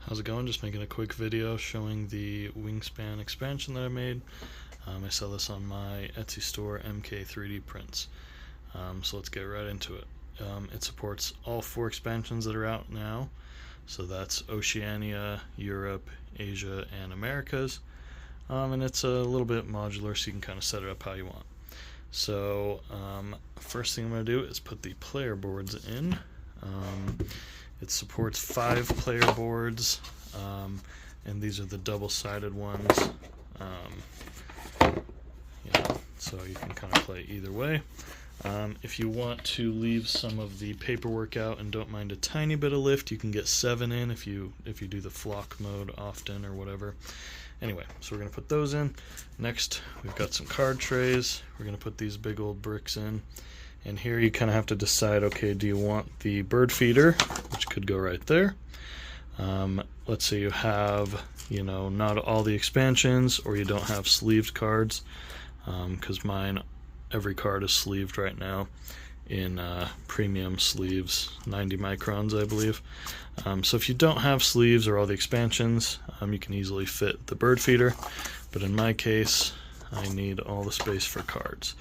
How's it going? Just making a quick video showing the Wingspan expansion that I made. I sell this on my Etsy store, MK3D Prints. So let's get right into it. It supports all 4 expansions that are out now. So that's Oceania, Europe, Asia, and Americas. And it's a little bit modular, so you can kind of set it up how you want. So first thing I'm going to do is put the player boards in. It supports 5 player boards, and these are the double-sided ones. So you can kind of play either way. If you want to leave some of the paperwork out and don't mind a tiny bit of lift, you can get 7 in if you do the flock mode often or whatever. Anyway, so we're going to put those in. Next, we've got some card trays. We're going to put these big old bricks in. And here you kind of have to decide, okay, do you want the bird feeder, which could go right there. Let's say you have, not all the expansions, or you don't have sleeved cards, because mine, every card is sleeved right now in premium sleeves, 90 microns, I believe. So if you don't have sleeves or all the expansions, you can easily fit the bird feeder. But in my case, I need all the space for cards.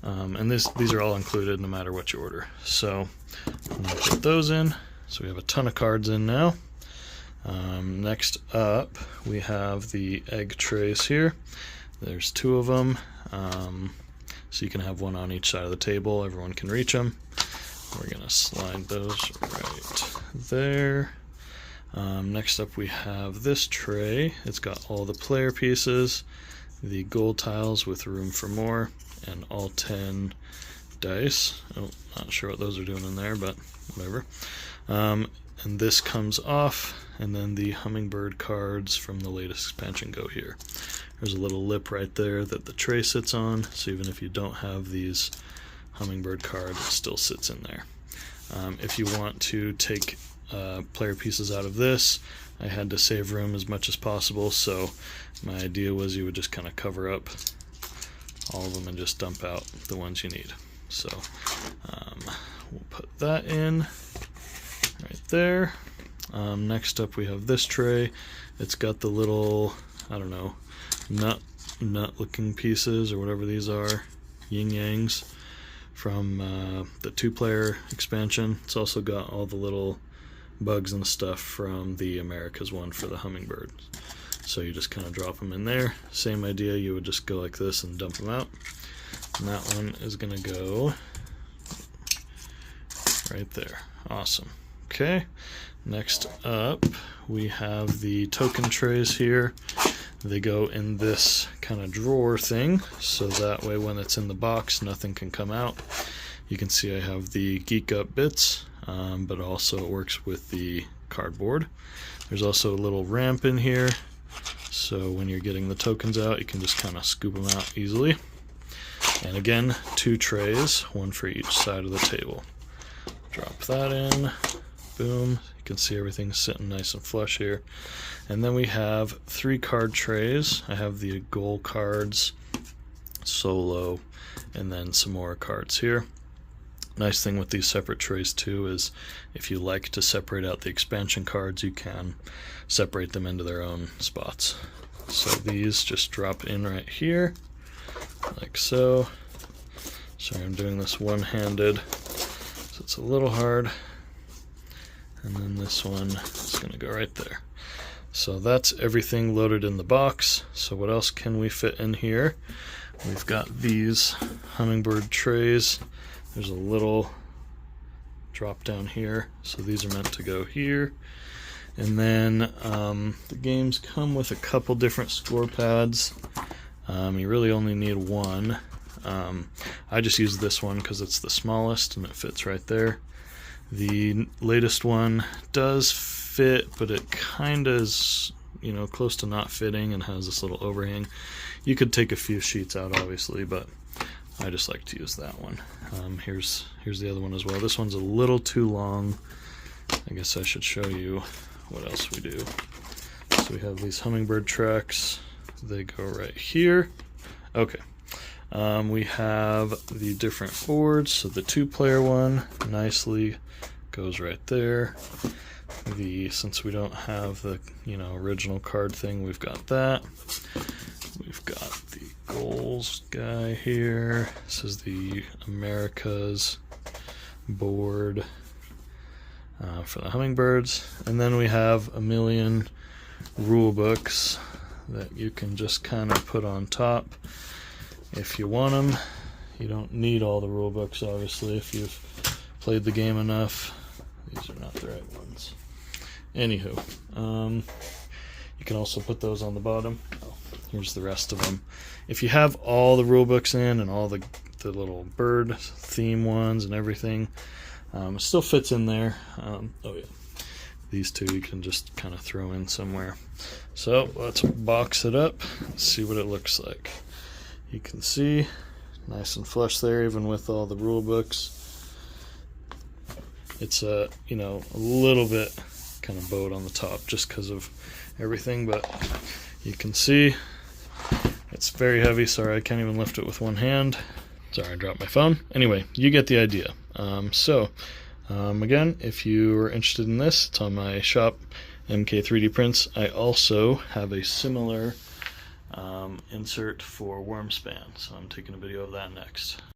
And these are all included no matter what you order. So I'm going to put those in. So we have a ton of cards in now. Next up, we have the egg trays here. There's 2 of them. So you can have one on each side of the table. Everyone can reach them. We're going to slide those right there. Next up, we have this tray. It's got all the player pieces, the gold tiles with room for more, and all 10 dice. Oh, not sure what those are doing in there, but whatever. And this comes off, and then the hummingbird cards from the latest expansion go here. There's a little lip right there that the tray sits on, so even if you don't have these hummingbird cards, it still sits in there. If you want to take player pieces out of this, I had to save room as much as possible, so my idea was you would just kind of cover up all of them and just dump out the ones you need. So we'll put that in right there. Next up, we have this tray. It's got the little, I don't know, nut looking pieces or whatever these are, yin yangs from the 2-player expansion. It's also got all the little bugs and stuff from the Americas one for the hummingbirds. So you just kind of drop them in there. Same idea, you would just go like this and dump them out. And that one is going to go right there. Awesome. Okay, next up we have the token trays here. They go in this kind of drawer thing, so that way when it's in the box, nothing can come out. You can see I have the Geek-up bits, but also it works with the cardboard. There's also a little ramp in here, so when you're getting the tokens out, you can just kind of scoop them out easily. And again, 2 trays, one for each side of the table. Drop that in, boom. You can see everything's sitting nice and flush here. And then we have 3 card trays. I have the gold cards, solo, and then some more cards here. Nice thing with these separate trays too is if you like to separate out the expansion cards, you can separate them into their own spots. So these just drop in right here, like so. Sorry, I'm doing this one-handed, so it's a little hard. And then this one is going to go right there. So that's everything loaded in the box. So what else can we fit in here? We've got these hummingbird trays. There's a little drop down here, so these are meant to go here. And then the games come with a couple different score pads. You really only need one. I just use this one because it's the smallest and it fits right there. The latest one does fit, but it kind of is, close to not fitting and has this little overhang. You could take a few sheets out, obviously, but I just like to use that one. Here's the other one as well. This one's a little too long. I guess I should show you what else we do. So we have these hummingbird tracks. They go right here. Okay. We have the different boards. So the 2-player one nicely goes right there. since we don't have the original card thing, we've got that. We've got the goals guy here. This is the Americas board for the hummingbirds, and then we have a million rule books that you can just kind of put on top if you want them. You don't need all the rule books, obviously, if you've played the game enough. These are not the right ones. Anywho, you can also put those on the bottom. Oh, here's the rest of them. If you have all the rule books in and all the little bird theme ones and everything, it still fits in there. Oh yeah, these two you can just kind of throw in somewhere. So let's box it up and see what it looks like. You can see nice and flush there, even with all the rule books. It's a little bit kind of bowed on the top just because of everything, but you can see it's very heavy. Sorry, I can't even lift it with one hand. Sorry, I dropped my phone. Anyway, you get the idea. Again, if you are interested in this, it's on my shop, MK3D Prints. I also have a similar insert for Wingspan, so I'm taking a video of that next.